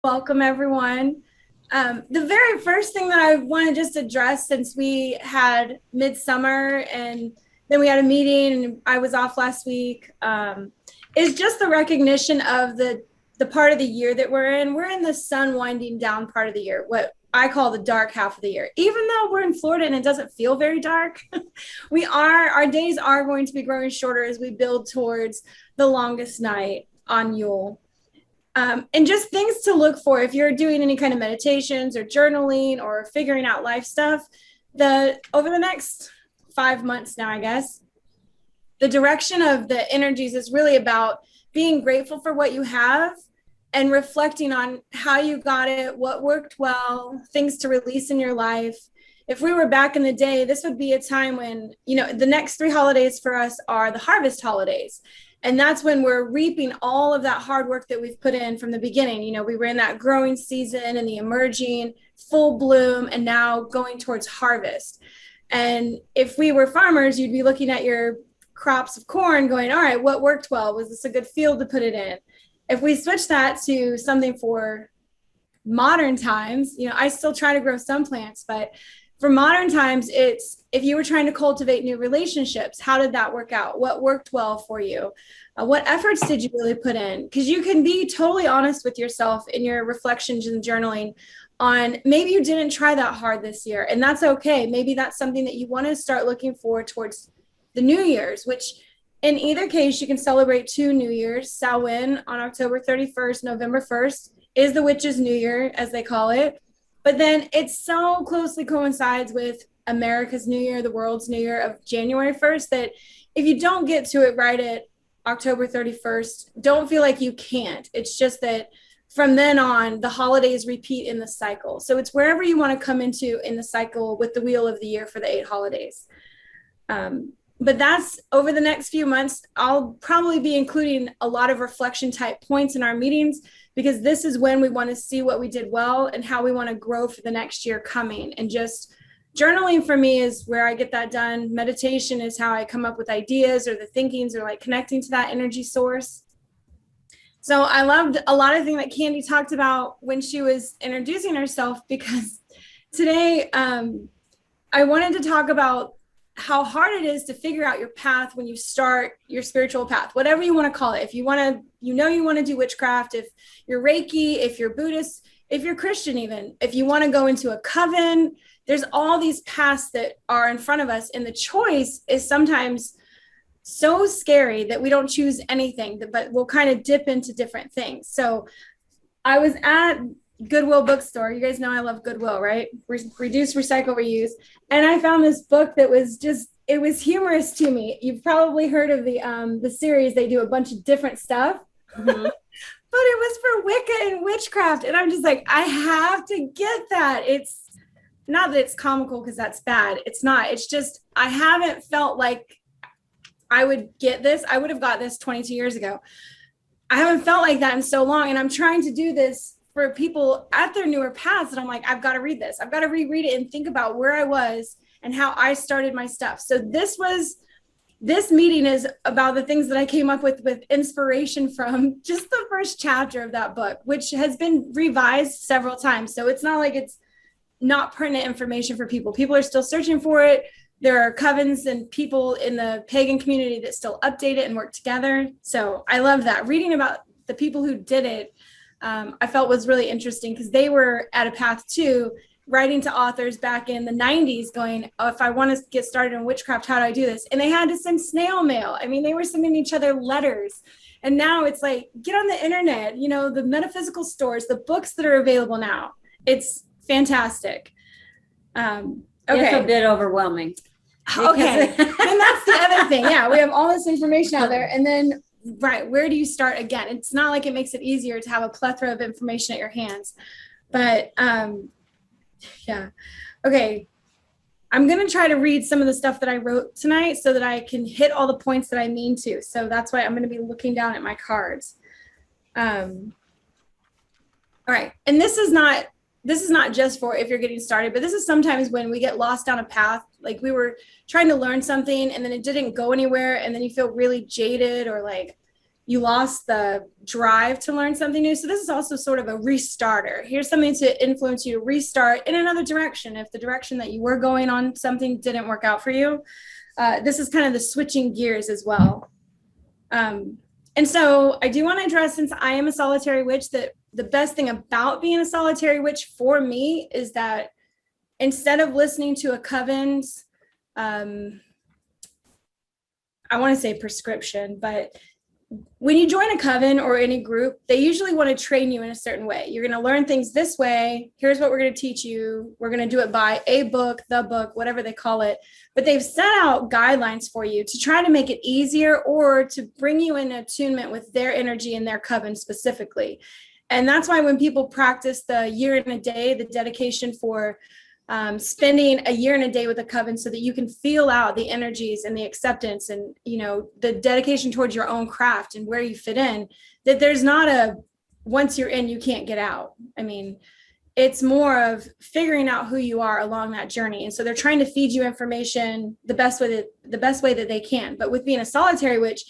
Welcome, everyone. The very first thing that I want to just address, since we had midsummer and then we had a meeting and I was off last week, is just the recognition of the part of the year that we're in. We're in the sun winding down part of the year, what I call the dark half of the year. Even though we're in Florida and it doesn't feel very dark, our days are going to be growing shorter as we build towards the longest night on Yule. And just things to look for if you're doing any kind of meditations or journaling or figuring out life stuff. Over the next 5 months now, I guess, the direction of the energies is really about being grateful for what you have and reflecting on how you got it, what worked well, things to release in your life. If we were back in the day, this would be a time when, the next 3 holidays for us are the harvest holidays. And that's when we're reaping all of that hard work that we've put in from the beginning. We were in that growing season and the emerging full bloom and now going towards harvest. And if we were farmers, you'd be looking at your crops of corn going, all right, what worked well? Was this a good field to put it in? If we switch that to something for modern times, I still try to grow some plants, but for modern times, it's if you were trying to cultivate new relationships, how did that work out? What worked well for you? What efforts did you really put in? Because you can be totally honest with yourself in your reflections and journaling on maybe you didn't try that hard this year, and that's okay. Maybe that's something that you want to start looking forward towards the New Year's, which in either case, you can celebrate 2 New Years. Samhain on October 31st, November 1st is the Witches New Year, as they call it. But then it so closely coincides with America's New Year, the world's New Year of January 1st, that if you don't get to it right at October 31st, don't feel like you can't. It's just that from then on, the holidays repeat in the cycle. So it's wherever you want to come into in the cycle with the wheel of the year for the 8 holidays. But that's over the next few months. I'll probably be including a lot of reflection type points in our meetings, because this is when we want to see what we did well and how we want to grow for the next year coming. And just journaling for me is where I get that done. Meditation is how I come up with ideas or the thinkings or like connecting to that energy source. So I loved a lot of things that Candy talked about when she was introducing herself, because today I wanted to talk about how hard it is to figure out your path when you start your spiritual path, whatever you want to call it. If you want to, you want to do witchcraft, if you're Reiki, if you're Buddhist, if you're Christian, even if you want to go into a coven, there's all these paths that are in front of us. And the choice is sometimes so scary that we don't choose anything, but we'll kind of dip into different things. So I was at Goodwill bookstore. You guys know I love Goodwill, right? Reduce, recycle, reuse. And I found this book that was it was humorous to me. You've probably heard of the series. They do a bunch of different stuff, but it was for Wicca and witchcraft. And I'm just like, I have to get that. It's not that it's comical, because that's bad. It's not. It's just, I haven't felt like I would get this. I would have got this 22 years ago. I haven't felt like that in so long. And I'm trying to do this for people at their newer paths. And I'm like, I've got to read this. I've got to reread it and think about where I was and how I started my stuff. So this meeting is about the things that I came up with inspiration from just the first chapter of that book, which has been revised several times. So it's not like it's not pertinent information for people. People are still searching for it. There are covens and people in the pagan community that still update it and work together. So I love that. Reading about the people who did it, I felt was really interesting, because they were at a path too, writing to authors back in the 90s going, oh, if I want to get started in witchcraft, how do I do this? And they had to send snail mail. I mean, they were sending each other letters. And now it's like, get on the internet, the metaphysical stores, the books that are available now. It's fantastic. Okay. It's a bit overwhelming. Okay. And that's the other thing. Yeah, we have all this information out there. And then, right, where do you start again? It's not like it makes it easier to have a plethora of information at your hands. But yeah. Okay. I'm going to try to read some of the stuff that I wrote tonight so that I can hit all the points that I mean to. So that's why I'm going to be looking down at my cards. All right. And this is not just for if you're getting started, but this is sometimes when we get lost down a path. Like we were trying to learn something and then it didn't go anywhere. And then you feel really jaded or like you lost the drive to learn something new. So this is also sort of a restarter. Here's something to influence you to restart in another direction. If the direction that you were going on something didn't work out for you, this is kind of the switching gears as well. And so I do want to address, since I am a solitary witch, that the best thing about being a solitary witch for me is that instead of listening to a coven's, I want to say prescription, but when you join a coven or any group, they usually want to train you in a certain way. You're going to learn things this way. Here's what we're going to teach you. We're going to do it by a book, the book, whatever they call it. But they've set out guidelines for you to try to make it easier or to bring you in attunement with their energy and their coven specifically. And that's why when people practice the year and a day, the dedication for spending a year and a day with a coven so that you can feel out the energies and the acceptance and, you know, the dedication towards your own craft and where you fit in, that there's not a, once you're in, you can't get out. I mean, it's more of figuring out who you are along that journey. And so they're trying to feed you information the best way that they can. But with being a solitary witch,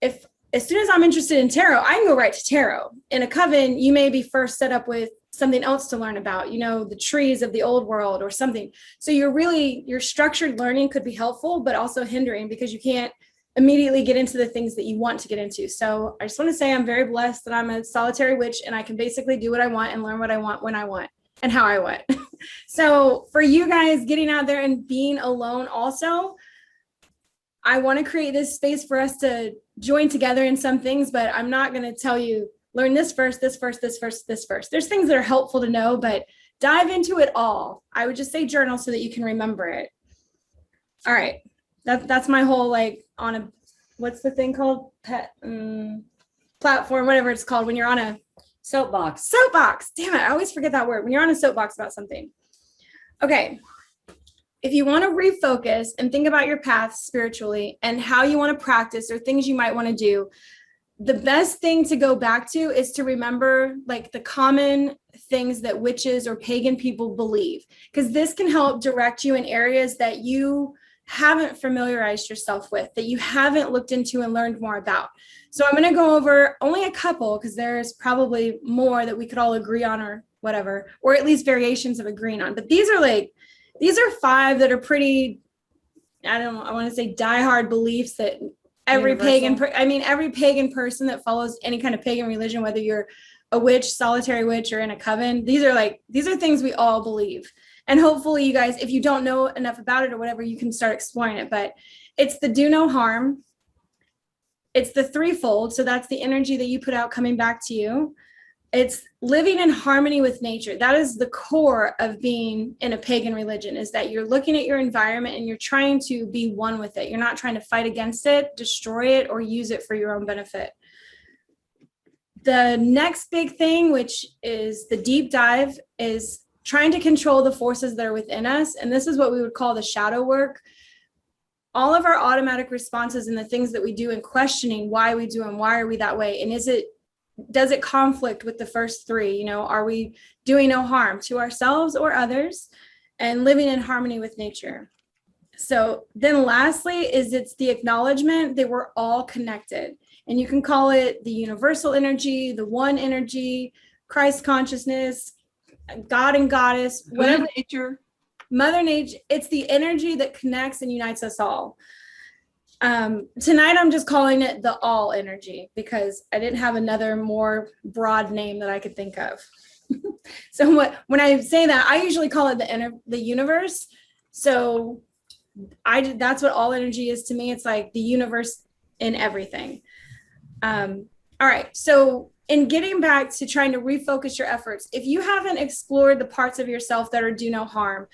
if as soon as I'm interested in tarot, I can go right to tarot. In a coven, you may be first set up with something else to learn about, you know, the trees of the old world or something. So your structured learning could be helpful, but also hindering because you can't immediately get into the things that you want to get into. So I just want to say I'm very blessed that I'm a solitary witch and I can basically do what I want and learn what I want when I want and how I want. So for you guys getting out there and being alone also, I want to create this space for us to join together in some things, but I'm not going to tell you, learn this first, this first, this first, this first. There's things that are helpful to know, but dive into it all. I would just say journal so that you can remember it. All right. That's my whole, like, on a, what's the thing called? Platform, whatever it's called when you're on a soapbox. Damn it. I always forget that word when you're on a soapbox about something. Okay. If you want to refocus and think about your path spiritually and how you want to practice or things you might want to do, the best thing to go back to is to remember like the common things that witches or pagan people believe, because this can help direct you in areas that you haven't familiarized yourself with, that you haven't looked into and learned more about. So I'm going to go over only a couple because there's probably more that we could all agree on or whatever, or at least variations of agreeing on. But these are 5 that are pretty, I want to say diehard beliefs that every pagan person that follows any kind of pagan religion, whether you're a witch, solitary witch, or in a coven, these are things we all believe. And hopefully you guys, if you don't know enough about it or whatever, you can start exploring it. But it's the do no harm. It's the threefold. So that's the energy that you put out coming back to you. It's living in harmony with nature. That is the core of being in a pagan religion, is that you're looking at your environment and you're trying to be one with it. You're not trying to fight against it, destroy it, or use it for your own benefit. The next big thing, which is the deep dive, is trying to control the forces that are within us. And this is what we would call the shadow work. All of our automatic responses and the things that we do in questioning why we do and why are we that way, and does it conflict with the first 3? You know, are we doing no harm to ourselves or others and living in harmony with nature? So then lastly it's the acknowledgement that we're all connected, and you can call it the universal energy, the one energy, Christ consciousness, God and goddess, whatever. Mother Nature. It's the energy that connects and unites us all. Tonight I'm just calling it the all energy because I didn't have another more broad name that I could think of. So when I say that, I usually call it the universe. So that's what all energy is to me. It's like the universe in everything. All right. So in getting back to trying to refocus your efforts, if you haven't explored the parts of yourself that are do no harm,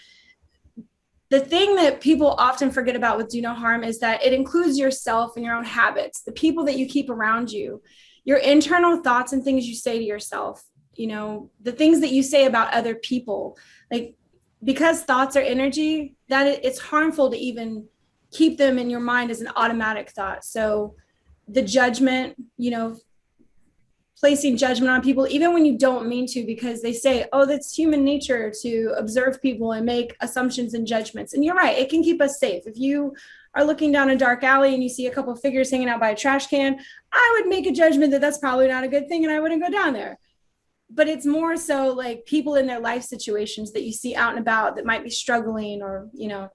the thing that people often forget about with do no harm is that it includes yourself and your own habits, the people that you keep around you, your internal thoughts and things you say to yourself, you know, the things that you say about other people. Like, because thoughts are energy, that it's harmful to even keep them in your mind as an automatic thought. So the judgment, you know, placing judgment on people, even when you don't mean to, because they say, oh, that's human nature to observe people and make assumptions and judgments. And you're right, it can keep us safe. If you are looking down a dark alley and you see a couple of figures hanging out by a trash can, I would make a judgment that that's probably not a good thing and I wouldn't go down there. But it's more so like people in their life situations that you see out and about that might be struggling, or, you know,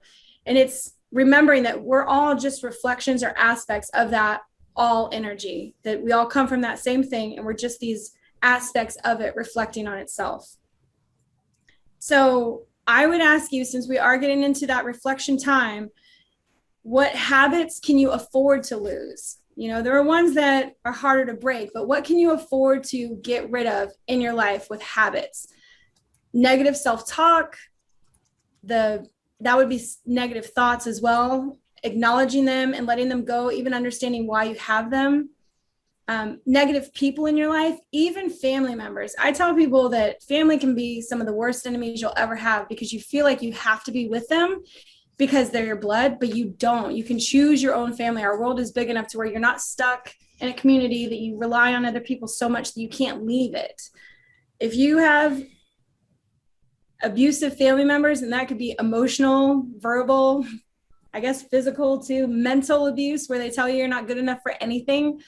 and it's remembering that we're all just reflections or aspects of that all energy, that we all come from that same thing and we're just these aspects of it reflecting on itself. So I would ask you, since we are getting into that reflection time, what habits can you afford to lose? You know, there are ones that are harder to break, but what can you afford to get rid of in your life with habits? Negative self-talk, that would be negative thoughts as well, acknowledging them and letting them go, even understanding why you have them. Negative people in your life, even family members. I tell people that family can be some of the worst enemies you'll ever have, because you feel like you have to be with them because they're your blood, but you don't. You can choose your own family. Our world is big enough to where you're not stuck in a community that you rely on other people so much that you can't leave it. If you have abusive family members, and that could be emotional, verbal, I guess physical too, mental abuse, where they tell you you're not good enough for anything,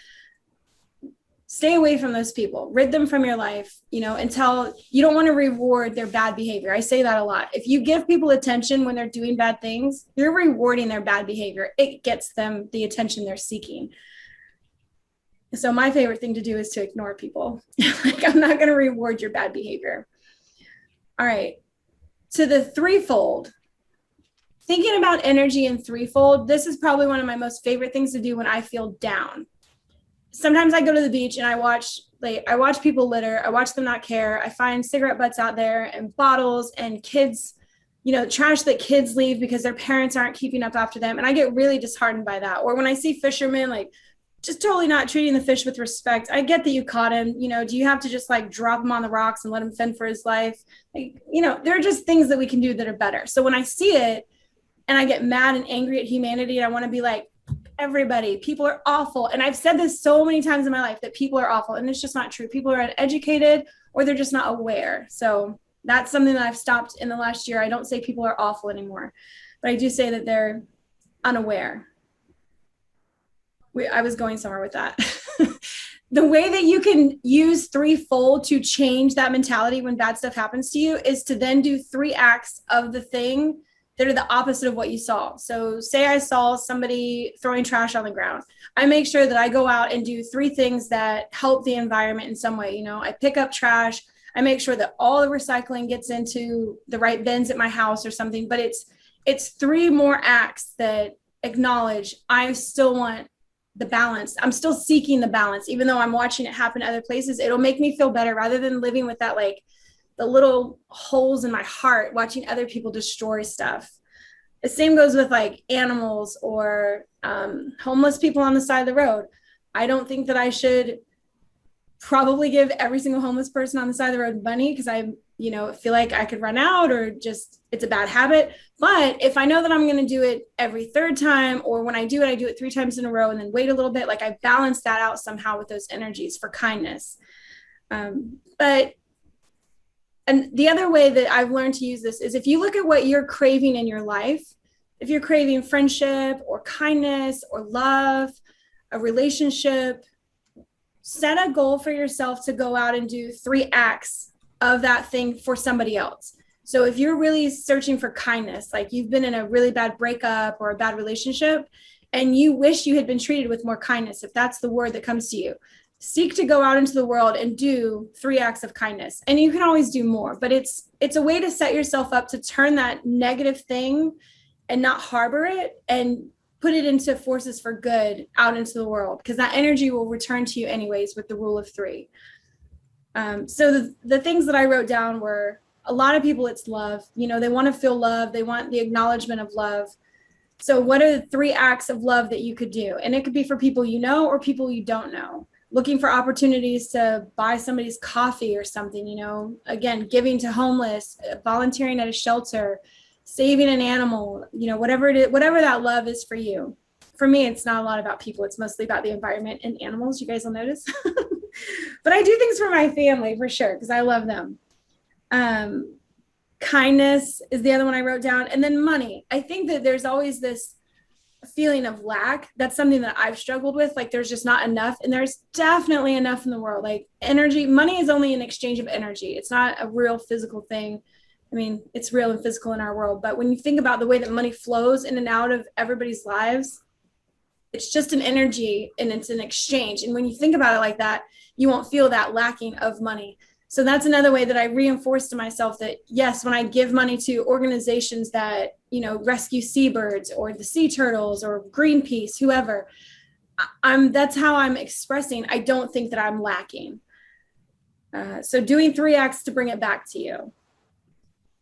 stay away from those people, rid them from your life, you know, until you don't want to reward their bad behavior. I say that a lot. If you give people attention when they're doing bad things, you're rewarding their bad behavior. It gets them the attention they're seeking. So my favorite thing to do is to ignore people. Like, I'm not going to reward your bad behavior. All right. To the threefold, thinking about energy in threefold, this is probably one of my most favorite things to do when I feel down. Sometimes I go to the beach and I watch people litter. I watch them not care. I find cigarette butts out there and bottles and kids, you know, trash that kids leave because their parents aren't keeping up after them. And I get really disheartened by that. Or when I see fishermen, like, just totally not treating the fish with respect. I get that you caught him. You know, do you have to just like drop him on the rocks and let him fend for his life? Like, you know, there are just things that we can do that are better. So when I see it and I get mad and angry at humanity, and I want to be like, everybody, people are awful. And I've said this so many times in my life, that people are awful, and it's just not true. People are uneducated, or they're just not aware. So that's something that I've stopped in the last year. I don't say people are awful anymore, but I do say that they're unaware. I was going somewhere with that. The way that you can use threefold to change that mentality when bad stuff happens to you is to then do 3 acts of the thing that are the opposite of what you saw. So say I saw somebody throwing trash on the ground. I make sure that I go out and do 3 things that help the environment in some way. You know, I pick up trash. I make sure that all the recycling gets into the right bins at my house or something. But it's 3 more acts that acknowledge I still want the balance. I'm still seeking the balance, even though I'm watching it happen other places. It'll make me feel better rather than living with that, like, the little holes in my heart, watching other people destroy stuff. The same goes with like animals or homeless people on the side of the road. I don't think that I should probably give every single homeless person on the side of the road money, because I, you know, feel like I could run out, or just it's a bad habit. But if I know that I'm going to do it every 3rd time, or when I do it 3 times in a row and then wait a little bit, like I balance that out somehow with those energies for kindness. But and the other way that I've learned to use this is, if you look at what you're craving in your life, if you're craving friendship or kindness or love, a relationship, set a goal for yourself to go out and do 3 acts of that thing for somebody else. So if you're really searching for kindness, like you've been in a really bad breakup or a bad relationship, and you wish you had been treated with more kindness, if that's the word that comes to you, seek to go out into the world and do 3 acts of kindness. And you can always do more, but it's a way to set yourself up to turn that negative thing and not harbor it, and put it into forces for good out into the world, because that energy will return to you anyways with the rule of 3. So the things that I wrote down were, a lot of people, it's love. You know, they want to feel love. They want the acknowledgement of love. So what are the 3 acts of love that you could do? And it could be for people you know or people you don't know. Looking for opportunities to buy somebody's coffee or something, you know, again, giving to homeless, volunteering at a shelter, saving an animal, you know, whatever it is, whatever that love is for you. For me, it's not a lot about people. It's mostly about the environment and animals. You guys will notice. But I do things for my family for sure, because I love them. Kindness is the other one I wrote down. And then money. I think that there's always this feeling of lack, that's something that I've struggled with. Like there's just not enough, and there's definitely enough in the world. Like energy, money is only an exchange of energy. It's not a real physical thing. I mean, it's real and physical in our world, but when you think about the way that money flows in and out of everybody's lives, it's just an energy and it's an exchange. And when you think about it like that, you won't feel that lacking of money. So that's another way that I reinforced to myself that, yes, when I give money to organizations that, you know, rescue seabirds or the sea turtles or Greenpeace, whoever, that's how I'm expressing. I don't think that I'm lacking. So doing 3 acts to bring it back to you.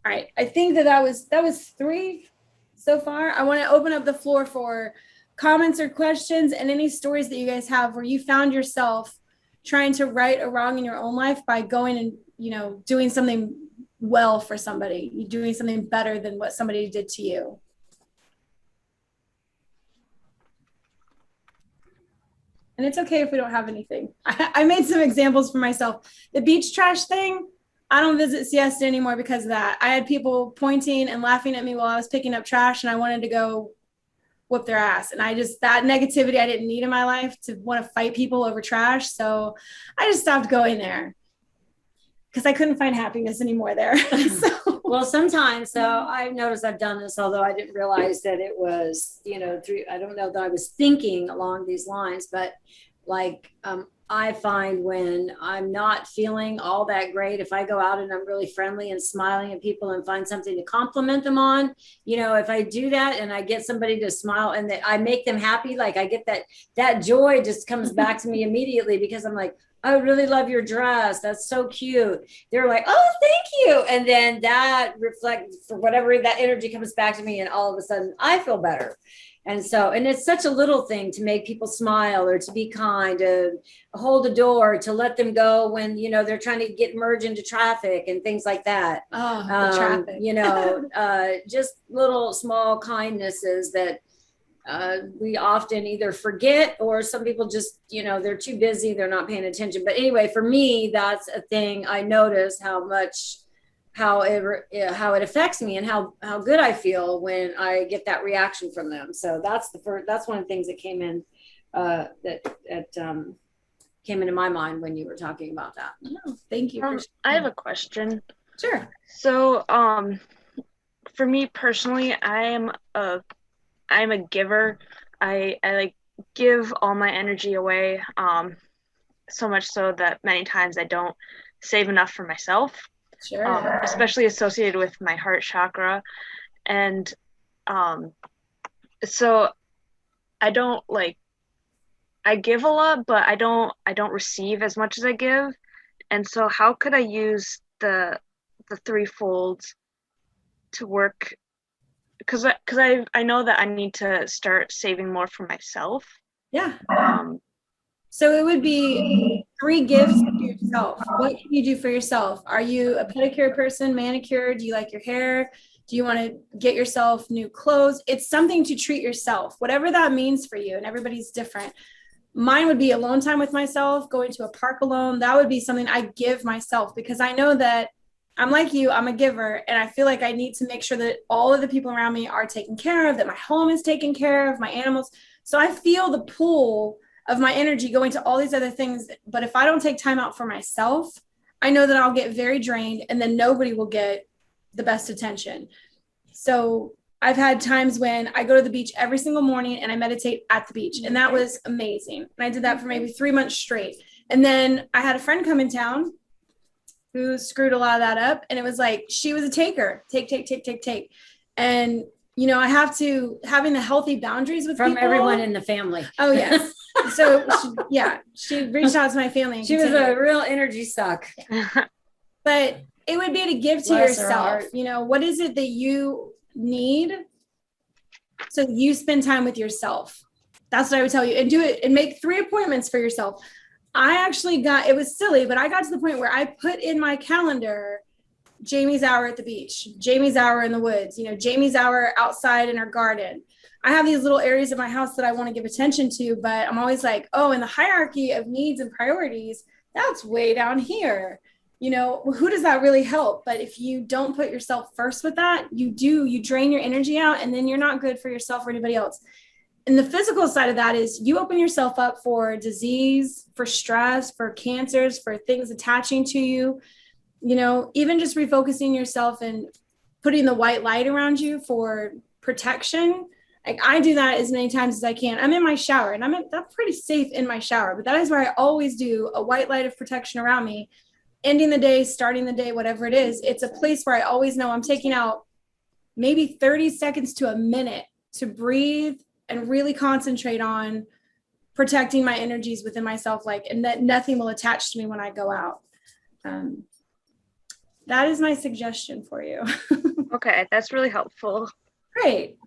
All right. I think that was 3 so far. I want to open up the floor for comments or questions and any stories that you guys have where you found yourself trying to right a wrong in your own life by going and, you know, doing something well for somebody, you're doing something better than what somebody did to you. And it's okay if we don't have anything. I made some examples for myself. The beach trash thing, I don't visit Siesta anymore because of that. I had people pointing and laughing at me while I was picking up trash, and I wanted to go whoop their ass. And that negativity I didn't need in my life to want to fight people over trash. So I just stopped going there because I couldn't find happiness anymore there. So. Well, sometimes, so I've noticed I've done this, although I didn't realize that it was, you know, I don't know that I was thinking along these lines, but like, I find when I'm not feeling all that great, if I go out and I'm really friendly and smiling at people and find something to compliment them on, you know, if I do that and I get somebody to smile and I make them happy, like I get that joy just comes back to me immediately because I'm like, I really love your dress. That's so cute. They're like, oh, thank you. And then that reflects for whatever that energy comes back to me. And all of a sudden I feel better. And so, and it's such a little thing to make people smile or to be kind, to hold a door, to let them go when, you know, they're trying to get merged into traffic and things like that. Oh, the traffic. You know, just little small kindnesses that we often either forget or some people just, you know, they're too busy, they're not paying attention. But anyway, for me, that's a thing. I notice how it affects me and how good I feel when I get that reaction from them. So that's one of the things that came in came into my mind when you were talking about that. Oh, thank you. I have a question. Sure. So for me personally, I'm a giver. I like give all my energy away, so much so that many times I don't save enough for myself. Sure. Especially associated with my heart chakra. And so I don't I give a lot, but I don't receive as much as I give. And so how could I use the threefold to work? Because I know that I need to start saving more for myself. Yeah. So it would be 3 gifts to yourself. What can you do for yourself? Are you a pedicure person, manicure? Do you like your hair? Do you want to get yourself new clothes? It's something to treat yourself, whatever that means for you. And everybody's different. Mine would be alone time with myself, going to a park alone. That would be something I give myself because I know that I'm like you, I'm a giver. And I feel like I need to make sure that all of the people around me are taken care of, that my home is taken care of, my animals. So I feel the pull of my energy going to all these other things. But if I don't take time out for myself, I know that I'll get very drained and then nobody will get the best attention. So I've had times when I go to the beach every single morning and I meditate at the beach. And that was amazing. And I did that for maybe 3 months straight. And then I had a friend come in town who screwed a lot of that up. And it was like, she was a taker, take. And, you know, I have to having the healthy boundaries with from people. Everyone in the family. Oh, yes. So she reached out to my family. And she was a real energy suck. But it would be to give to yourself, you know, what is it that you need? So you spend time with yourself. That's what I would tell you, and do it and make 3 appointments for yourself. I actually it was silly, but I got to the point where I put in my calendar, Jamie's hour at the beach, Jamie's hour in the woods, you know, Jamie's hour outside in her garden. I have these little areas of my house that I want to give attention to, but I'm always like, oh, in the hierarchy of needs and priorities, that's way down here. You know, who does that really help? But if you don't put yourself first with that, you drain your energy out and then you're not good for yourself or anybody else. And the physical side of that is you open yourself up for disease, for stress, for cancers, for things attaching to you, you know, even just refocusing yourself and putting the white light around you for protection. Like I do that as many times as I can. I'm in my shower and I'm pretty safe in my shower, but that is where I always do a white light of protection around me, ending the day, starting the day, whatever it is. It's a place where I always know I'm taking out maybe 30 seconds to a minute to breathe and really concentrate on protecting my energies within myself, like, and that nothing will attach to me when I go out. That is my suggestion for you. Okay, that's really helpful. Great.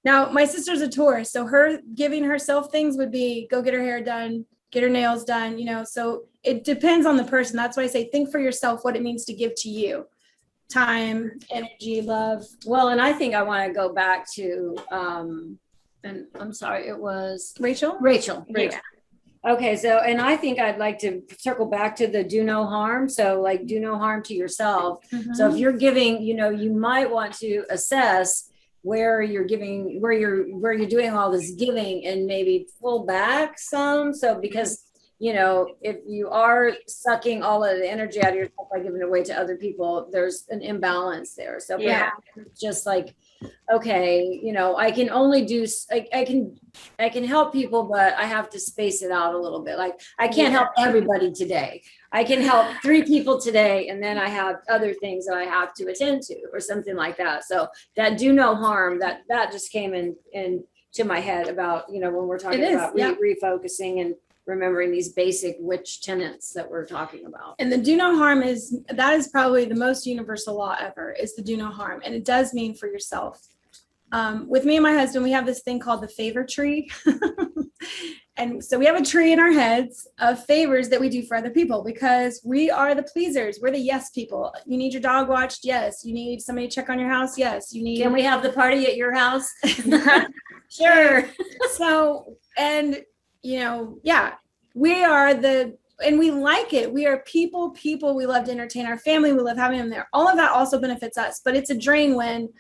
Now, my sister's a Taurus, so her giving herself things would be go get her hair done, get her nails done, you know, so it depends on the person. That's why I say think for yourself what it means to give to you. Time, energy, love. Well, and I think I want to go back to, and I'm sorry, it was Rachel? Rachel. Yeah. Okay, so, and I think I'd like to circle back to the do no harm. So like do no harm to yourself. Mm-hmm. So if you're giving, you know, you might want to assess where you're giving, where you're doing all this giving and maybe pull back some. So because, you know, if you are sucking all of the energy out of yourself by giving it away to other people, there's an imbalance there. So Yeah. just like, okay, you know, I can only do, I can help people, but I have to space it out a little bit. Like I can't help everybody today. I can help 3 people today. And then I have other things that I have to attend to or something like that. So that do no harm, that just came in to my head about, you know, when we're talking about refocusing and remembering these basic witch tenets that we're talking about. And the do no harm is probably the most universal law ever, is the do no harm. And it does mean for yourself. With me and my husband, we have this thing called the favor tree. And so we have a tree in our heads of favors that we do for other people because we are the pleasers. We're the yes people. You need your dog watched? Yes. You need somebody to check on your house? Yes. You need. Can we have the party at your house? Sure. So, and you know, yeah, we are and we like it. We are people. We love to entertain our family. We love having them there. All of that also benefits us, but it's a drain when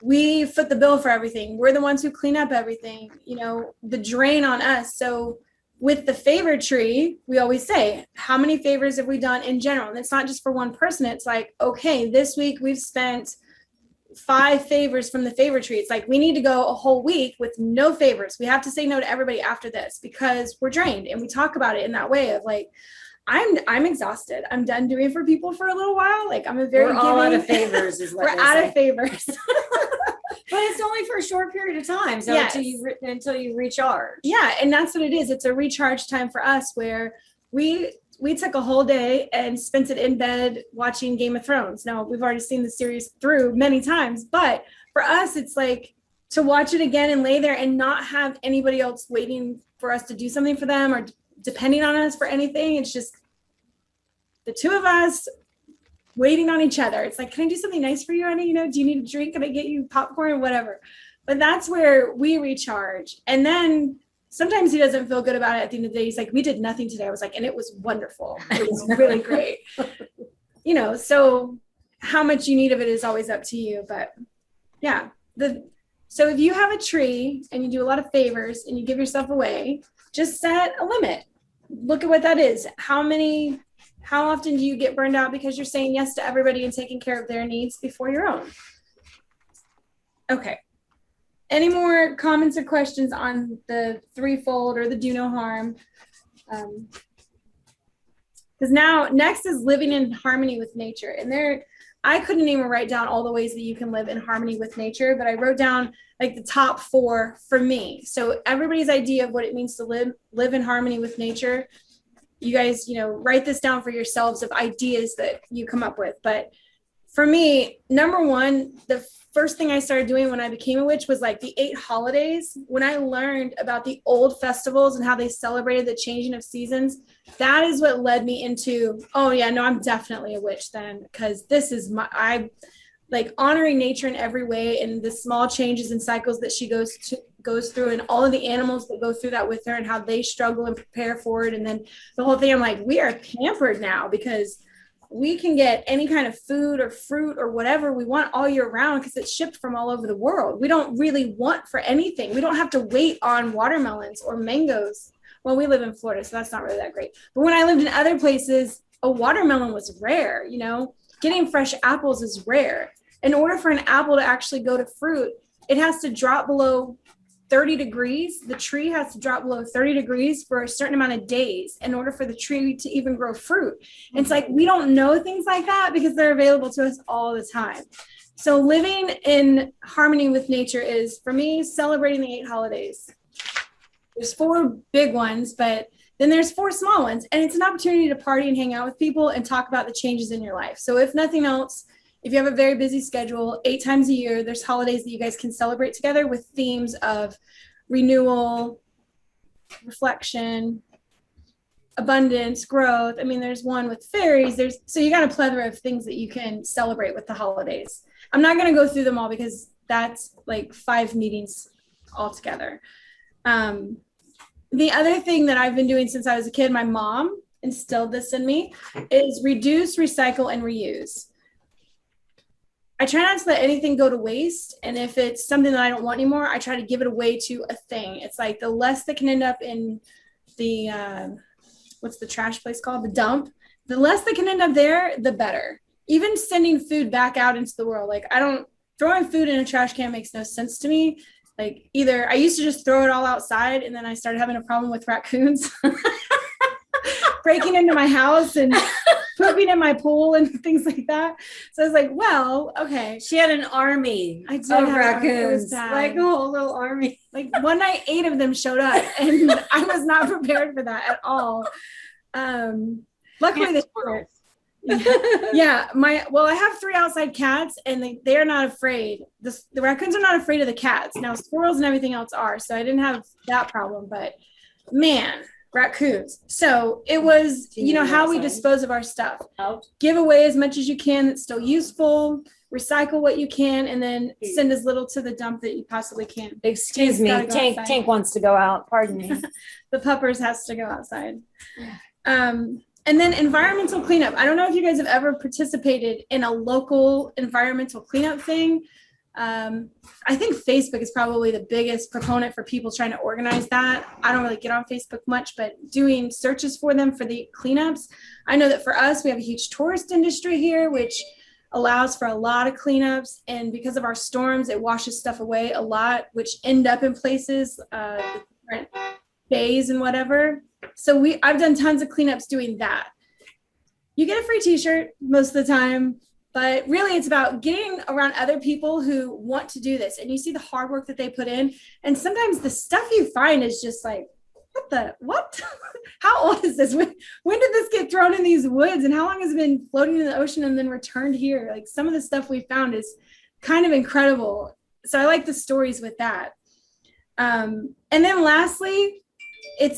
we foot the bill for everything. We're the ones who clean up everything, you know, the drain on us. So with the favor tree, we always say, how many favors have we done in general? And it's not just for one person. It's like, okay, this week we've spent 5 favors from the favor tree. It's like we need to go a whole week with no favors. We have to say no to everybody after this because we're drained. And we talk about it in that way of like, I'm exhausted. I'm done doing for people for a little while. Like I'm a very we're all out of favors is what we're out of favors. But it's only for a short period of time. So yes. until you recharge. Yeah. And that's what it is. It's a recharge time for us where we took a whole day and spent it in bed watching Game of Thrones. Now we've already seen the series through many times, but for us, it's like to watch it again and lay there and not have anybody else waiting for us to do something for them or depending on us for anything. It's just the 2 of us waiting on each other. It's like, can I do something nice for you, honey? You know, do you need a drink? Can I get you popcorn or whatever? But that's where we recharge. And then sometimes he doesn't feel good about it at the end of the day. He's like, we did nothing today. I was like, and it was wonderful. It was really great. You know, so how much you need of it is always up to you. But yeah, so if you have a tree and you do a lot of favors and you give yourself away, just set a limit. Look at what that is. How often do you get burned out because you're saying yes to everybody and taking care of their needs before your own? Okay. Any more comments or questions on the threefold or the do no harm? Because now next is living in harmony with nature. And I couldn't even write down all the ways that you can live in harmony with nature, but I wrote down like the top 4 for me. So everybody's idea of what it means to live in harmony with nature. You guys, you know, write this down for yourselves of ideas that you come up with. But for me, number 1, the first thing I started doing when I became a witch was like the 8 holidays. When I learned about the old festivals and how they celebrated the changing of seasons, that is what led me into, oh yeah, no, I'm definitely a witch then, because this is I like honoring nature in every way and the small changes and cycles that she goes through and all of the animals that go through that with her and how they struggle and prepare for it. And then the whole thing, I'm like, we are pampered now because we can get any kind of food or fruit or whatever we want all year round because it's shipped from all over the world. We don't really want for anything. We don't have to wait on watermelons or mangoes. Well, we live in Florida, so that's not really that great. But when I lived in other places, a watermelon was rare, you know? Getting fresh apples is rare. In order for an apple to actually go to fruit, it has to drop below 30 degrees. The tree has to drop below 30 degrees for a certain amount of days in order for the tree to even grow fruit. And it's like, we don't know things like that because they're available to us all the time. So living in harmony with nature is, for me, celebrating the 8 holidays. There's 4 big ones, but then there's 4 small ones. And it's an opportunity to party and hang out with people and talk about the changes in your life. So if nothing else, if you have a very busy schedule, 8 times a year, there's holidays that you guys can celebrate together with themes of renewal, reflection, abundance, growth. I mean, there's one with fairies. So you got a plethora of things that you can celebrate with the holidays. I'm not going to go through them all because that's like 5 meetings altogether. The other thing that I've been doing since I was a kid, my mom instilled this in me, is reduce, recycle, and reuse. I try not to let anything go to waste. And if it's something that I don't want anymore, I try to give it away to a thing. It's like the less that can end up in the, what's the trash place called? The dump. The less that can end up there, the better. Even sending food back out into the world. Like throwing food in a trash can makes no sense to me. Like either I used to just throw it all outside and then I started having a problem with raccoons breaking into my house and pooping in my pool and things like that. So I was like, well, okay. She had an army of raccoons, like a whole little army. Like one night, 8 of them showed up and I was not prepared for that at all. Luckily, yeah, I have 3 outside cats and they're not afraid. The raccoons are not afraid of the cats. Now squirrels and everything else are, so I didn't have that problem, but man, raccoons. So it was, how we dispose of our stuff. Give away as much as you can that's still useful, recycle what you can, and then send as little to the dump that you possibly can. Excuse me, Tank wants to go out. Pardon me. The puppers has to go outside. And then environmental cleanup. I don't know if you guys have ever participated in a local environmental cleanup thing. I think Facebook is probably the biggest proponent for people trying to organize that. I don't really get on Facebook much, but doing searches for them for the cleanups. I know that for us, we have a huge tourist industry here, which allows for a lot of cleanups. And because of our storms, it washes stuff away a lot, which end up in places, different bays and whatever. So I've done tons of cleanups doing that. You get a free t-shirt most of the time, but really it's about getting around other people who want to do this. And you see the hard work that they put in. And sometimes the stuff you find is just like, what? How old is this? When did this get thrown in these woods? And how long has it been floating in the ocean and then returned here? Like some of the stuff we found is kind of incredible. So I like the stories with that. And then lastly, it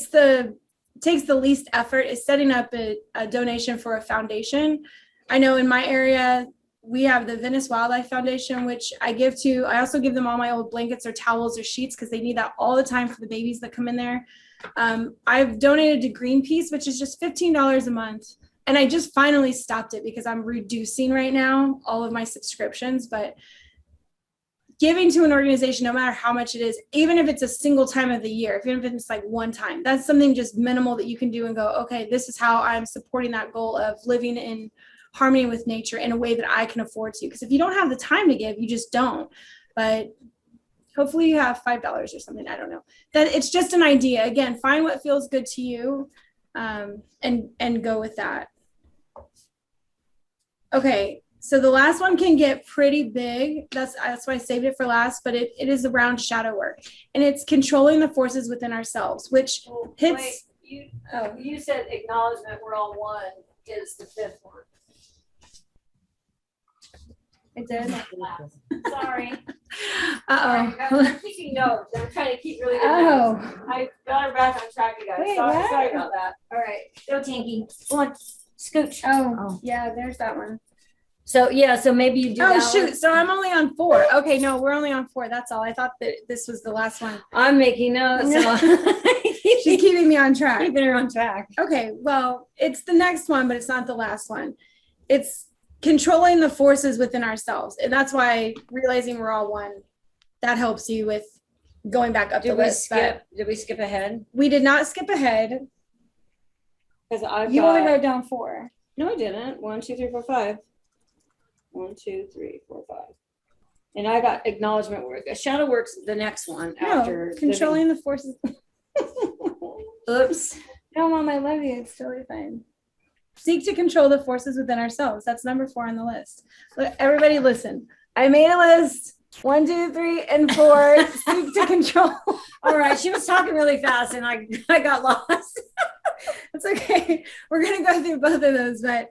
takes the least effort is setting up a donation for a foundation. I know in my area, we have the Venice Wildlife Foundation, which I give to. I also give them all my old blankets or towels or sheets because they need that all the time for the babies that come in there. I've donated to Greenpeace, which is just $15 a month. And I just finally stopped it because I'm reducing right now all of my subscriptions. But giving to an organization, no matter how much it is, even if it's a single time of the year, even if it's like one time, that's something just minimal that you can do and go, okay, this is how I'm supporting that goal of living in harmony with nature in a way that I can afford to. Because if you don't have the time to give, you just don't. But hopefully you have $5 or something. I don't know. That it's just an idea. Again, find what feels good to you, and go with that. Okay. So the last one can get pretty big. That's why I saved it for last, but it is around shadow work. And it's controlling the forces within ourselves, which hits. Wait, you said acknowledgement, we're all one, is the 5th one. I did. Sorry. Uh-oh. I'm keeping notes. I'm trying to keep really good notes. I got her back on track, you guys. Wait, sorry about that. All right. Go, Tanky. Go on. Scooch. Oh, yeah, there's that one. So maybe you do. Oh, shoot. One. So I'm only on 4. Okay, no, we're only on 4. That's all. I thought that this was the last one. I'm making notes. She's keeping me on track. Keeping her on track. Okay, well, it's the next one, but it's not the last one. it's controlling the forces within ourselves. And that's why realizing we're all one, that helps you with going back up the list. Did we skip ahead? We did not skip ahead. Because only wrote down 4. No, I didn't. 1, 2, 3, 4, 5. 1, 2, 3, 4, 5. And I got acknowledgement work. Shadow work's the next one after controlling the forces. Oops. No, Mom, I love you. It's totally fine. Seek to control the forces within ourselves. That's number 4 on the list. Everybody listen. I made a list. 1, 2, 3, and 4. Seek to control. All right. She was talking really fast and I got lost. It's okay. We're going to go through both of those. But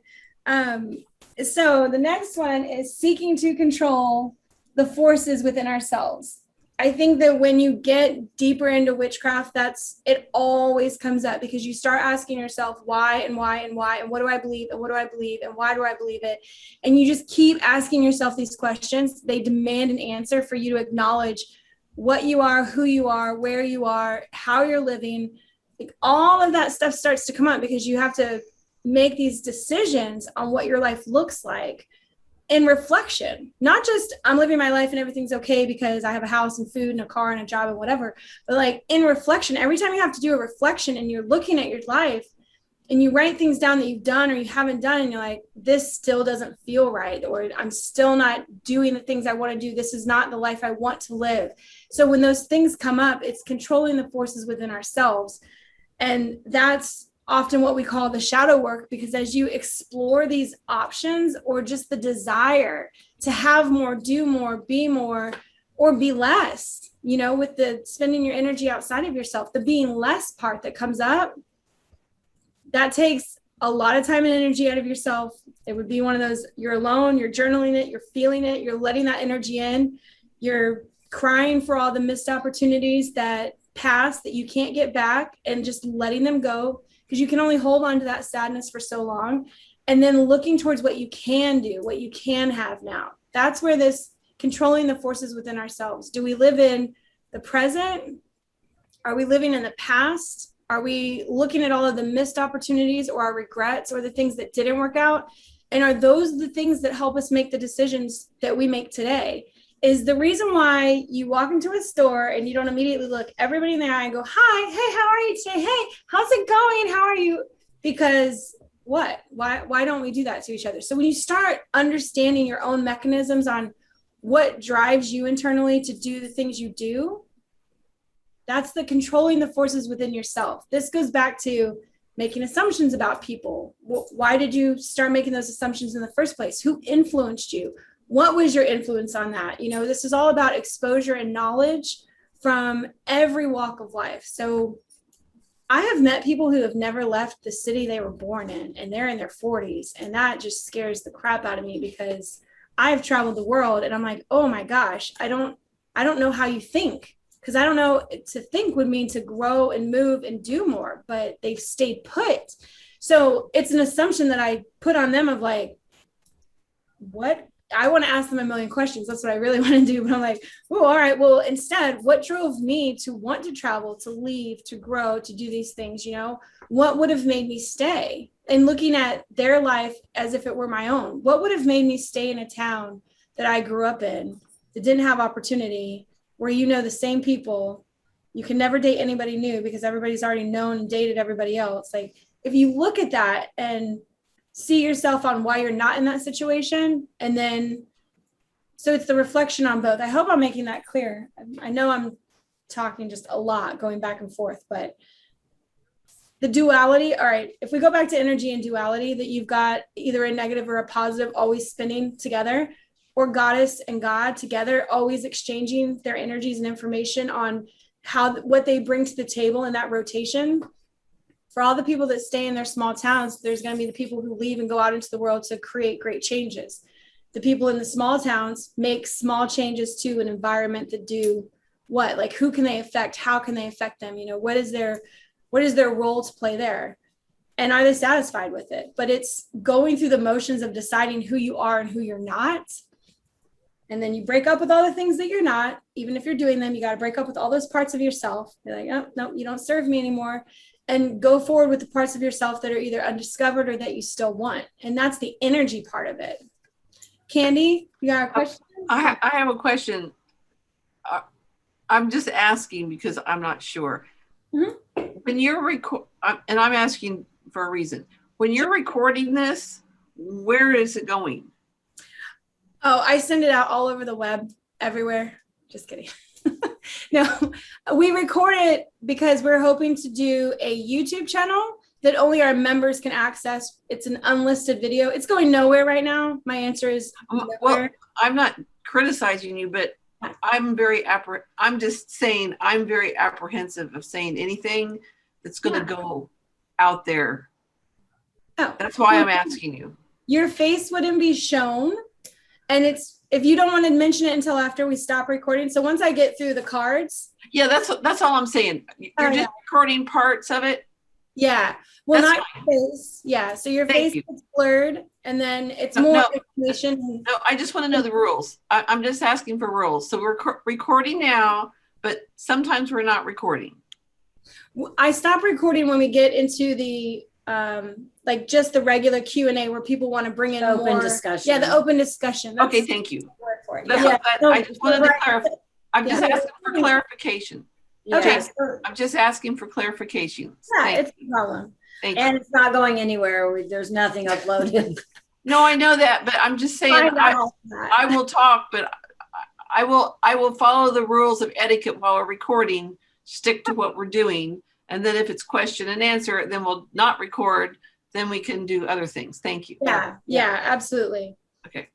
so the next one is seeking to control the forces within ourselves. I think that when you get deeper into witchcraft, it always comes up because you start asking yourself why and why and why and what do I believe and what do I believe and why do I believe it? And you just keep asking yourself these questions. They demand an answer for you to acknowledge what you are, who you are, where you are, how you're living. Like all of that stuff starts to come up because you have to make these decisions on what your life looks like in reflection, not just I'm living my life and everything's okay because I have a house and food and a car and a job and whatever, but like in reflection, every time you have to do a reflection and you're looking at your life and you write things down that you've done or you haven't done and you're like, this still doesn't feel right, or I'm still not doing the things I want to do. This is not the life I want to live. So when those things come up, it's controlling the forces within ourselves. And that's often what we call the shadow work, because as you explore these options or just the desire to have more, do more, be more, or be less, with the spending your energy outside of yourself, the being less part that comes up, that takes a lot of time and energy out of yourself. It would be one of those, you're alone, you're journaling it, you're feeling it, you're letting that energy in, you're crying for all the missed opportunities that pass that you can't get back and just letting them go, because you can only hold on to that sadness for so long. And then looking towards what you can do, what you can have now. That's where this controlling the forces within ourselves. Do we live in the present? Are we living in the past? Are we looking at all of the missed opportunities or our regrets or the things that didn't work out? And are those the things that help us make the decisions that we make today? Is the reason why you walk into a store and you don't immediately look everybody in the eye and go, hi, hey, how are you today? Hey, how's it going? How are you? Because what? Why don't we do that to each other? So when you start understanding your own mechanisms on what drives you internally to do the things you do, that's the controlling the forces within yourself. This goes back to making assumptions about people. Why did you start making those assumptions in the first place? Who influenced you? What was your influence on that? This is all about exposure and knowledge from every walk of life. So I have met people who have never left the city they were born in, and they're in their 40s. And that just scares the crap out of me, because I've traveled the world and I'm like, oh my gosh, I don't know how you think, because I don't know, to think would mean to grow and move and do more, but they've stayed put. So it's an assumption that I put on them of like, what? I want to ask them a million questions. That's what I really want to do. But I'm like, oh, all right. Well, instead, what drove me to want to travel, to leave, to grow, to do these things? What would have made me stay? And looking at their life as if it were my own, what would have made me stay in a town that I grew up in, that didn't have opportunity, where the same people, you can never date anybody new because everybody's already known and dated everybody else. Like, if you look at that and see yourself on why you're not in that situation. And then, so it's the reflection on both. I hope I'm making that clear. I know I'm talking just a lot, going back and forth, but the duality. All right. If we go back to energy and duality, that you've got either a negative or a positive always spinning together, or goddess and God together, always exchanging their energies and information on what they bring to the table in that rotation. For all the people that stay in their small towns, there's going to be the people who leave and go out into the world to create great changes. The people in the small towns make small changes to an environment that do what? Like, who can they affect? How can they affect them? What is their role to play there? And are they satisfied with it? But it's going through the motions of deciding who you are and who you're not. And then you break up with all the things that you're not. Even if you're doing them, you got to break up with all those parts of yourself. You're like, oh, no, you don't serve me anymore. And go forward with the parts of yourself that are either undiscovered or that you still want. And that's the energy part of it. Candy, you got a question? I have a question. I'm just asking because I'm not sure. Mm-hmm. When you're and I'm asking for a reason. When you're recording this, where is it going? Oh, I send it out all over the web, everywhere. Just kidding. No, we record it because we're hoping to do a YouTube channel that only our members can access. It's an unlisted video. It's going nowhere right now. My answer is nowhere. Well, I'm not criticizing you, but I'm just saying I'm very apprehensive of saying anything that's going to go out there. Oh, that's why I'm asking you. Your face wouldn't be shown, and it's if you don't want to mention it until after we stop recording. So once I get through the cards. Yeah, that's all I'm saying. You're just recording parts of it. Yeah. Well, that's not fine. Your face. Yeah. So your face is blurred, and then it's more information. No, I just want to know the rules. I'm just asking for rules. So we're recording now, but sometimes we're not recording. I stop recording when we get into the like just the regular Q&A where people want to bring in open more discussion. Yeah, the open discussion. That's okay, thank you. I just wanted to clarify. I'm just asking for clarification. Okay. I'm just asking for clarification. Yeah, it's a problem. And it's not going anywhere. There's nothing uploaded. No, I know that, but I'm just saying I will talk, but I will follow the rules of etiquette while we're recording, stick to what we're doing. And then if it's question and answer, then we'll not record, then we can do other things. Thank you. Yeah, absolutely. Okay.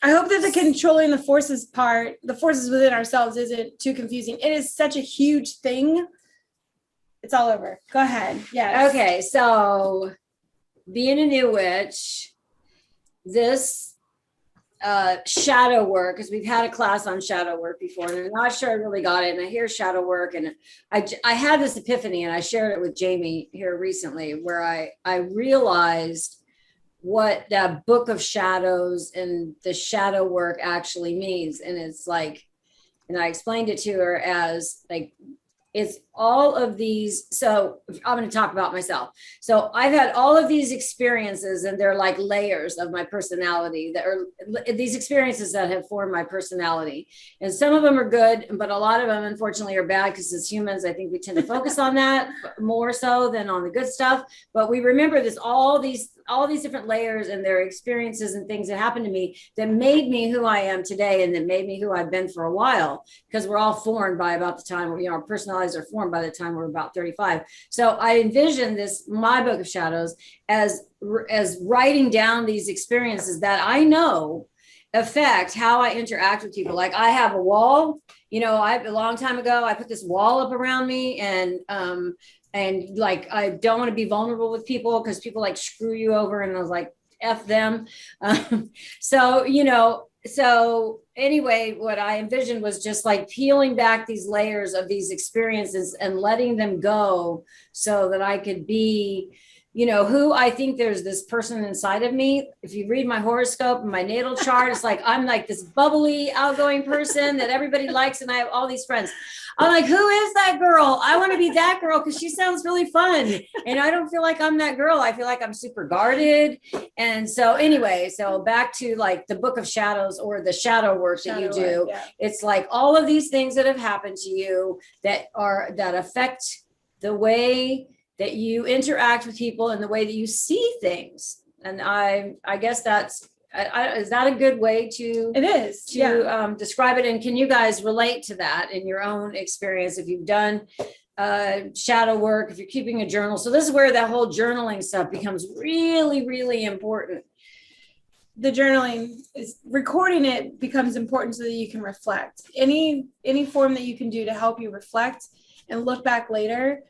I hope that the controlling the forces part, the forces within ourselves, isn't too confusing. It is such a huge thing. It's all over. Go ahead. Yeah. Okay. So being a new witch, this shadow work, because we've had a class on shadow work before, and I'm not sure I really got it. And I hear shadow work, and I had this epiphany, and I shared it with Jamie here recently, where I realized what that book of shadows and the shadow work actually means. And it's like, and I explained it to her as like, it's all of these. So I'm going to talk about myself. So I've had all of these experiences, and they're like layers of my personality that are these experiences that have formed my personality. And some of them are good, but a lot of them unfortunately are bad, because as humans, I think we tend to focus on that more so than on the good stuff. But we remember all these different layers and their experiences and things that happened to me that made me who I am today, and that made me who I've been for a while, because we're all formed by about the time, our personalities are formed by the time we're about 35. So I envision my book of shadows as writing down these experiences that I know affect how I interact with people. Like I have a wall, a long time ago, I put this wall up around me, and like, I don't want to be vulnerable with people, because people like screw you over, and I was like, F them. So anyway, what I envisioned was just like peeling back these layers of these experiences and letting them go, so that I could be, who I think there's this person inside of me. If you read my horoscope and my natal chart, it's like, I'm like this bubbly, outgoing person that everybody likes, and I have all these friends. I'm like, who is that girl? I want to be that girl, because she sounds really fun. And I don't feel like I'm that girl. I feel like I'm super guarded. And so anyway, so back to like the book of shadows, or the shadow work that you do. Yeah. It's like all of these things that have happened to you that affect the way that you interact with people and the way that you see things. And I guess that's, is that a good way to describe it? And can you guys relate to that in your own experience, if you've done shadow work, if you're keeping a journal? So this is where that whole journaling stuff becomes really, really important. The journaling is recording it becomes important so that you can reflect. Any form that you can do to help you reflect and look back later.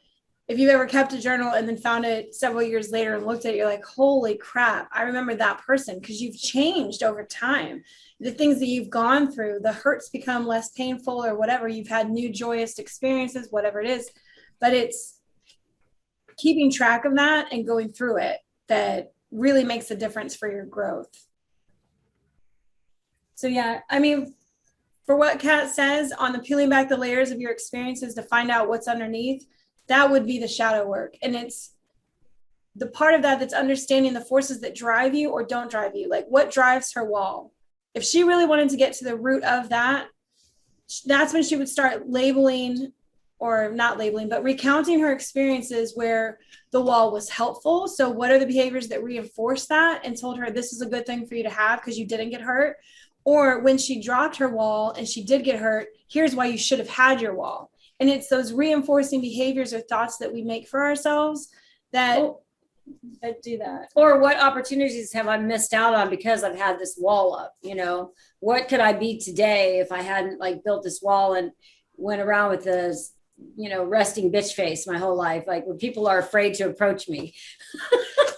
If you've ever kept a journal and then found it several years later and looked at it, you're like, holy crap, I remember that person, because you've changed over time. The things that you've gone through, the hurts become less painful or whatever. You've had new joyous experiences, whatever it is. But it's keeping track of that and going through it that really makes a difference for your growth. So yeah, I mean, for what Kat says on the peeling back the layers of your experiences to find out what's underneath, that would be the shadow work. And it's the part of that that's understanding the forces that drive you or don't drive you. Like what drives her wall? If she really wanted to get to the root of that, that's when she would start labeling, or not labeling, but recounting her experiences where the wall was helpful. So what are the behaviors that reinforce that and told her this is a good thing for you to have because you didn't get hurt? Or when she dropped her wall and she did get hurt, here's why you should have had your wall. And it's those reinforcing behaviors or thoughts that we make for ourselves that do that. Or what opportunities have I missed out on because I've had this wall up? You know, what could I be today if I hadn't like built this wall and went around with this, you know, resting bitch face my whole life, like when people are afraid to approach me.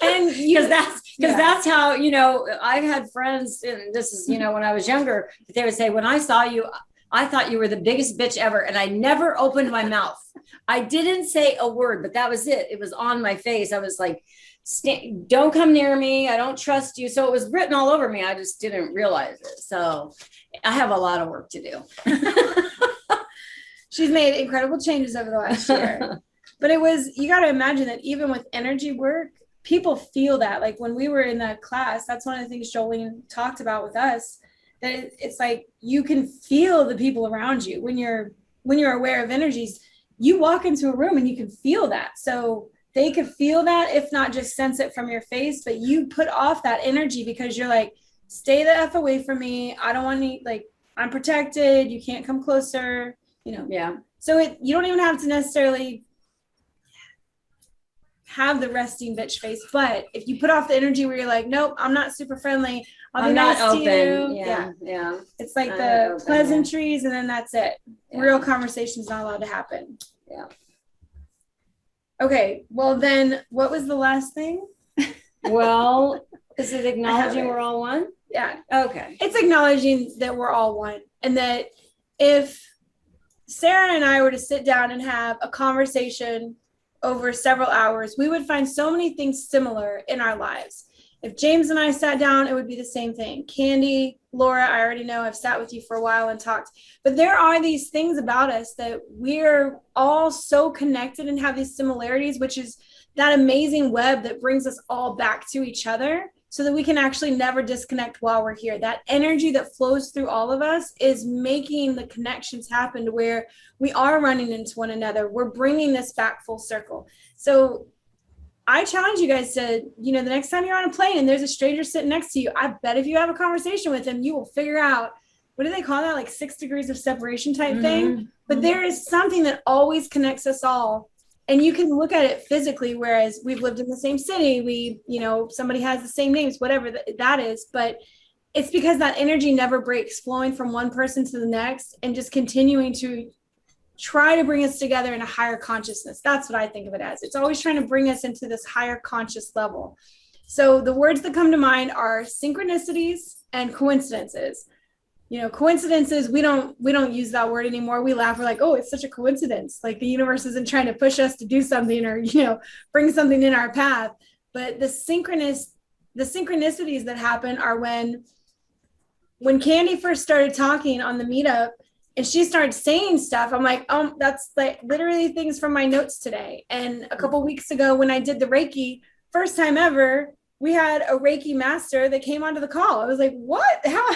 And because that's how, you know, I've had friends, and this is, you know, when I was younger, they would say, when I saw you, I thought you were the biggest bitch ever. And I never opened my mouth. I didn't say a word, but that was it. It was on my face. I was like, don't come near me. I don't trust you. So it was written all over me. I just didn't realize it. So I have a lot of work to do. She's made incredible changes over the last year. But it was, you got to imagine that even with energy work, people feel that. Like when we were in that class, that's one of the things Jolene talked about with us, that it's like you can feel the people around you when you're aware of energies. You walk into a room and you can feel that. So they could feel that, if not just sense it from your face, but you put off that energy because you're like, stay the F away from me. I don't want to, like, I'm protected. You can't come closer, you know? Yeah. So you don't even have to necessarily have the resting bitch face, but if you put off the energy where you're like, nope, I'm not super friendly, I'm not nice open. To you. Yeah. It's like the pleasantries, and then that's it. Yeah. Real conversation's not allowed to happen. Yeah. Okay. Well, then what was the last thing? Well, is it acknowledging we're all one? Yeah. Okay. It's acknowledging that we're all one, and that if Sarah and I were to sit down and have a conversation over several hours, we would find so many things similar in our lives. If James and I sat down, it would be the same thing. Candy, Laura, I already know, I've sat with you for a while and talked, but there are these things about us that we're all so connected and have these similarities, which is that amazing web that brings us all back to each other so that we can actually never disconnect while we're here. That energy that flows through all of us is making the connections happen to where we are running into one another. We're bringing this back full circle. So I challenge you guys to, you know, the next time you're on a plane and there's a stranger sitting next to you, I bet if you have a conversation with him, you will figure out, what do they call that? Like 6 degrees of separation type thing. But there is something that always connects us all. And you can look at it physically, whereas we've lived in the same city, we, you know, somebody has the same names, whatever that is, but it's because that energy never breaks, flowing from one person to the next and just continuing to try to bring us together in a higher consciousness. That's what I think of it as. It's always trying to bring us into this higher conscious level. So the words that come to mind are synchronicities and coincidences. You know, coincidences, we don't use that word anymore. We laugh. We're like, oh, it's such a coincidence. Like the universe isn't trying to push us to do something or, you know, bring something in our path. But the synchronicities that happen are when Candy first started talking on the meetup and she started saying stuff, I'm like, oh, that's like literally things from my notes today. And a couple weeks ago when I did the Reiki, first time ever, we had a Reiki master that came onto the call. I was like, what? How?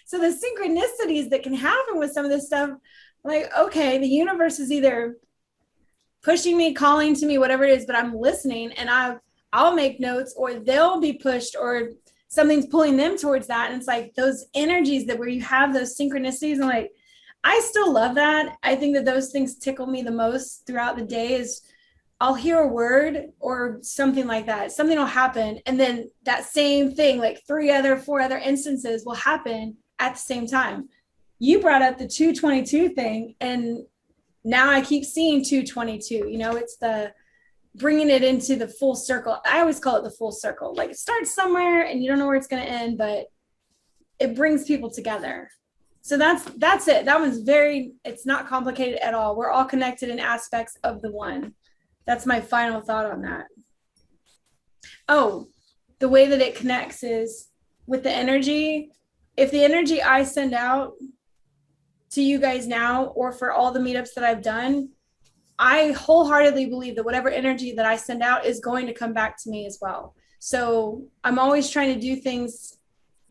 So the synchronicities that can happen with some of this stuff, I'm like, okay, the universe is either pushing me, calling to me, whatever it is, but I'm listening and I'll make notes, or they'll be pushed, or something's pulling them towards that. And it's like those energies that where you have those synchronicities, and like, I still love that. I think that those things tickle me the most throughout the day is I'll hear a word or something like that. Something will happen. And then that same thing, like 4 other instances will happen at the same time. You brought up the 222 thing. And now I keep seeing 222, you know, it's the bringing it into the full circle. I always call it the full circle. Like it starts somewhere and you don't know where it's going to end, but it brings people together. So that's it. That one's it's not complicated at all. We're all connected in aspects of the one. That's my final thought on that. Oh, the way that it connects is with the energy. if the energy I send out to you guys now, or for all the meetups that I've done, I wholeheartedly believe that whatever energy that I send out is going to come back to me as well. So I'm always trying to do things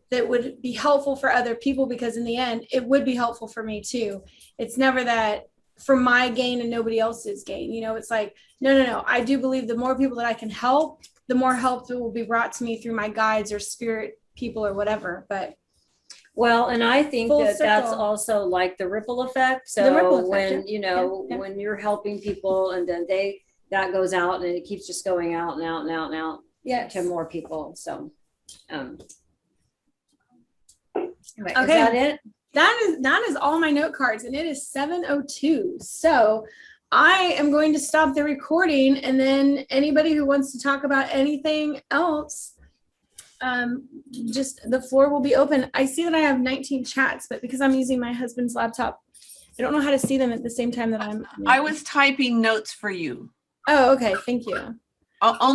that would be helpful for other people, because in the end, it would be helpful for me too. It's never that for my gain and nobody else's gain. You know, it's like, no. I do believe the more people that I can help, the more help that will be brought to me through my guides or spirit people or whatever. But well, and I think full that that's circle. also like the ripple effect. So The ripple effect, when, yeah. you know, Yeah. when you're helping people and then that goes out and it keeps just going out and out and out and out Yes. to more people. So, anyway, Okay. is that it? That is all my note cards, and it is 7:02. So I am going to stop the recording, and then anybody who wants to talk about anything else, just the floor will be open. I see that I have 19 chats, but because I'm using my husband's laptop, I don't know how to see them at the same time that I'm. I was typing notes for you. Oh, okay. Thank you.